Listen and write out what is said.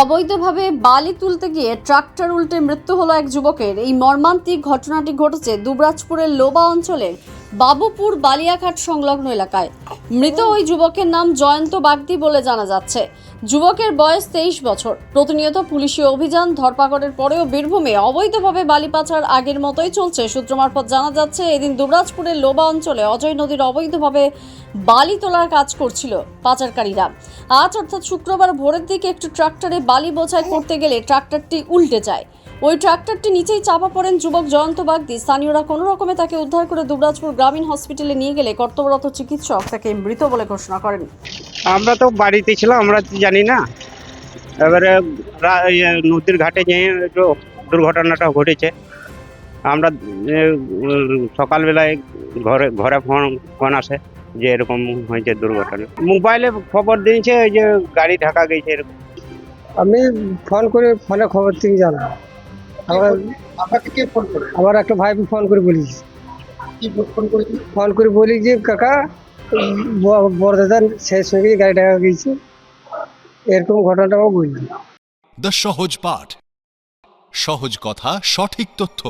অবৈধভাবে বালি তুলতে গিয়ে ট্রাক্টর উল্টে মৃত্যু হলো এক যুবকের। এই মর্মান্তিক ঘটনাটি ঘটেছে দুবরাজপুরের লোবা অঞ্চলের বাবুপুর বালিয়াঘাট সংলগ্ন এলাকায়। মৃত ওই যুবকের নাম জয়ন্ত বাগদি বলে জানা যাচ্ছে। যুবকের বয়স 23 বছর। প্রতিনিয়ত পুলিশি অভিযান ধরপাকড়ের পরেও বীরভূমে অবৈধভাবে বালি পাচার আগের মতোই চলছে। সূত্র মারফত জানা যাচ্ছে, এদিন দুবরাজপুরের লোবা অঞ্চলে অজয় নদীর অবৈধভাবে বালি তোলার কাজ করছিল পাচারকারীরা। আজ অর্থাৎ শুক্রবার ভোরের দিকে একটু ট্রাক্টরে বালি বোঝাই করতে গেলে ট্রাক্টরটি উল্টে যায়। ওই ট্রাক্টরটি নিচেই চাপা পড়েন যুবক জয়ন্ত বাগদি। স্থানীয়রা কোনো রকমে তাকে উদ্ধার করে দুবরাজপুর গ্রামীণ হসপিটালে নিয়ে গেলে কর্তব্যরত চিকিৎসক তাকে মৃত বলে ঘোষণা করেন। আমরা তো বাড়িতে ছিলাম, আমরা তো জানি না। এবারে নদীর ঘাটে যেয়ে একটু দুর্ঘটনাটা ঘটেছে। আমরা সকালবেলায় ঘরে ফোন আসে যে এরকম হয়েছে দুর্ঘটনা। মোবাইলে খবর দিয়েছে যে গাড়ি ঢাকা গেছে এরকম। আমি ফোনে খবর থেকে জানলাম। আপনাকে কে ফোন করে? আমার একটা ভাই ফোন করে বলিস, কি ফোন করেছিল? ফোন করে বলি যে কাকা বড়দাদা শেষ হয়ে গিয়ে গাড়ি ঢাকা গেছে, এরকম ঘটনাটাও বলি। দ্য সহজ পাঠ, সহজ কথা, সঠিক তথ্য।